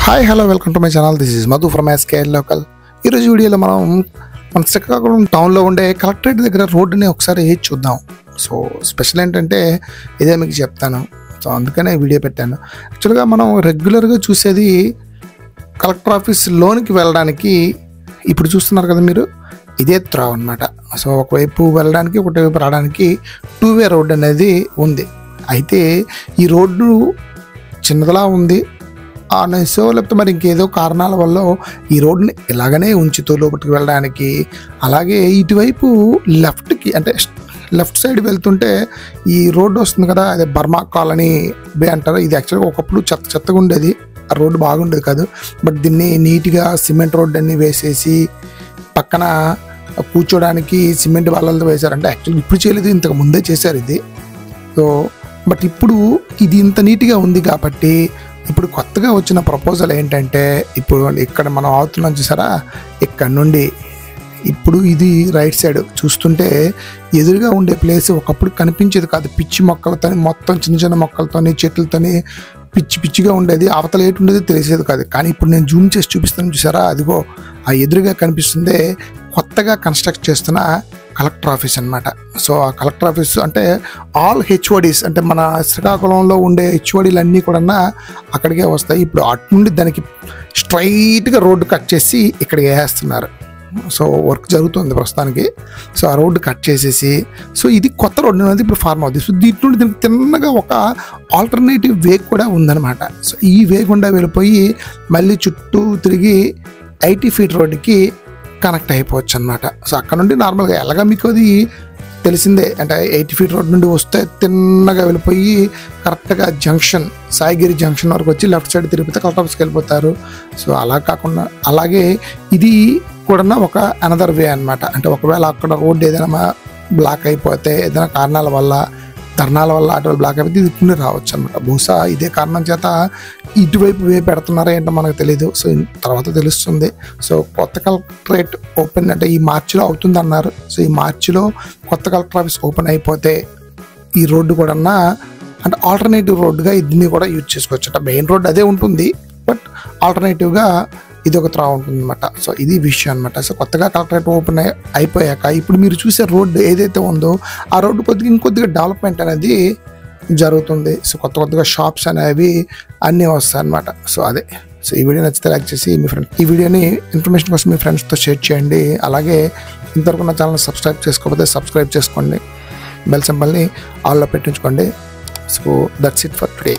Hi hello welcome to my channel. This is Madhu from SKL local. ఈరోజు వీడియోలో మన శ్రీకాకుళం టౌన్లో ఉండే కలెక్టరేట్ దగ్గర రోడ్డుని ఒకసారి చూద్దాం. సో స్పెషల్ ఏంటంటే ఇదే మీకు చెప్తాను. సో అందుకనే వీడియో పెట్టాను. యాక్చువల్గా మనం రెగ్యులర్గా చూసేది కలెక్టర్ ఆఫీస్ లోనికి వెళ్ళడానికి ఇప్పుడు చూస్తున్నారు కదా మీరు, ఇదే త్రావ్ అనమాట. సో ఒకవైపు వెళ్ళడానికి ఒకవైపు రావడానికి 2-వే రోడ్ అనేది ఉంది. అయితే ఈ రోడ్డు చిన్నదిలా ఉంది అనేసో లేకపోతే మరి ఇంకేదో కారణాల వల్ల ఈ రోడ్ని ఇలాగనే ఉంచుతూ లోపలికి వెళ్ళడానికి, అలాగే ఇటువైపు లెఫ్ట్కి అంటే లెఫ్ట్ సైడ్ వెళ్తుంటే ఈ రోడ్డు వస్తుంది కదా, అదే బర్మా కాలనీ బే అంటారు. ఇది యాక్చువల్గా ఒకప్పుడు చెత్తగా ఉండేది, ఆ రోడ్డు బాగుండేది కాదు. బట్ దీన్ని నీట్గా సిమెంట్ రోడ్డు అన్ని వేసేసి పక్కన కూర్చోడానికి సిమెంట్ వాళ్ళతో వేశారు. అంటే యాక్చువల్గా ఇప్పుడు చేయలేదు, ఇంతకు ముందే చేశారు ఇది. సో బట్ ఇప్పుడు ఇది ఇంత నీట్గా ఉంది కాబట్టి ఇప్పుడు కొత్తగా వచ్చిన ప్రపోజల్ ఏంటంటే, ఇప్పుడు ఇక్కడ మనం అవుతున్నాం చూసారా, ఇక్కడ నుండి ఇప్పుడు ఇది రైట్ సైడ్ చూస్తుంటే ఎదురుగా ఉండే ప్లేస్ ఒకప్పుడు కనిపించేది కాదు. పిచ్చి మొక్కలతో మొత్తం చిన్న చిన్న మొక్కలతోని చెట్లతోని పిచ్చిగా ఉండేది. అవతల ఏటు ఉండేది తెలిసేది కాదు. కానీ ఇప్పుడు నేను జూమ్ చేసి చూపిస్తాను చూసారా, అదిగో ఆ ఎదురుగా కనిపిస్తుంది కొత్తగా కన్స్ట్రక్ట్ చేస్తున్న కలెక్టర్ ఆఫీస్ అనమాట. సో ఆ కలెక్టర్ ఆఫీస్ అంటే ఆల్ హెచ్ఓడీస్ అంటే మన శ్రీకాకుళంలో ఉండే హెచ్ఓడీలు అన్నీ కూడా అక్కడికే వస్తాయి. ఇప్పుడు అటు నుండి దానికి స్ట్రైట్గా రోడ్డు కట్ చేసి ఇక్కడికి వేసేస్తున్నారు. సో వర్క్ జరుగుతుంది ప్రస్తుతానికి. సో ఆ రోడ్డు కట్ చేసేసి, సో ఇది కొత్త రోడ్డు అనేది ఇప్పుడు ఫార్మ్ అవుతుంది. సో దీంట్ నుండి దీనికి తిన్నగా ఒక ఆల్టర్నేటివ్ వే కూడా ఉందన్నమాట. సో ఈ వే గుండా వెళ్ళిపోయి మళ్ళీ చుట్టూ తిరిగి 80 ఫీట్ రోడ్డుకి కనెక్ట్ అయిపోవచ్చు అనమాట. సో అక్కడ నుండి నార్మల్గా ఎలాగా మీకు అది తెలిసిందే, అంటే 80 ఫీట్ రోడ్ నుండి వస్తే తిన్నగా వెళ్ళిపోయి కరెక్ట్గా జంక్షన్ సాయిగిరి జంక్షన్ వరకు వచ్చి లెఫ్ట్ సైడ్ తిరిగితే కలెక్టర్ ఆఫీస్కి వెళ్ళిపోతారు. సో అలా కాకుండా అలాగే ఇది కూడా ఒక అనదర్ వే అనమాట. అంటే ఒకవేళ అక్కడ రోడ్డు ఏదైనా బ్లాక్ అయిపోతే, ఏదైనా కారణాల వల్ల ధర్నాల వల్ల అటు బ్లాక్ అయిపోతే ఇది ఇటు రావచ్చు అనమాట. బహుశా ఇదే కారణం చేత ఇటువైపు వే పెడుతున్నారా ఏంటో మనకు తెలియదు. సో తర్వాత తెలుస్తుంది. సో కొత్త కలెక్టరేట్ ఓపెన్ అంటే ఈ మార్చిలో అవుతుంది అన్నారు. సో ఈ మార్చిలో కొత్త కలెక్టర్ ఆఫీస్ ఓపెన్ అయిపోతే ఈ రోడ్డు కూడా అంటే ఆల్టర్నేటివ్ రోడ్డుగా దీన్ని కూడా యూజ్ చేసుకోవచ్చు. అంటే మెయిన్ రోడ్ అదే ఉంటుంది, బట్ ఆల్టర్నేటివ్గా ఇది ఒక త్రా ఉంటుంది అనమాట. సో ఇది విషయం అనమాట. సో కొత్తగా కలెక్టరేట్ ఓపెన్ అయిపోయాక ఇప్పుడు మీరు చూసే రోడ్డు ఏదైతే ఉందో ఆ రోడ్డు కొద్దిగా ఇంకొద్దిగా డెవలప్మెంట్ అనేది జరుగుతుంది. సో కొత్తగా షాప్స్ అనేవి అన్నీ వస్తాయి అనమాట. సో అదే. సో ఈ వీడియో నచ్చితే లైక్ చేసి ఈ వీడియోని ఇన్ఫర్మేషన్ కోసం మీ ఫ్రెండ్స్తో షేర్ చేయండి. అలాగే ఇంతవరకు నా ఛానల్ సబ్స్క్రైబ్ చేసుకోకపోతే సబ్స్క్రైబ్ చేసుకోండి, బెల్ సింబల్ని ఆల్లో పెట్టించుకోండి. So that's it for today.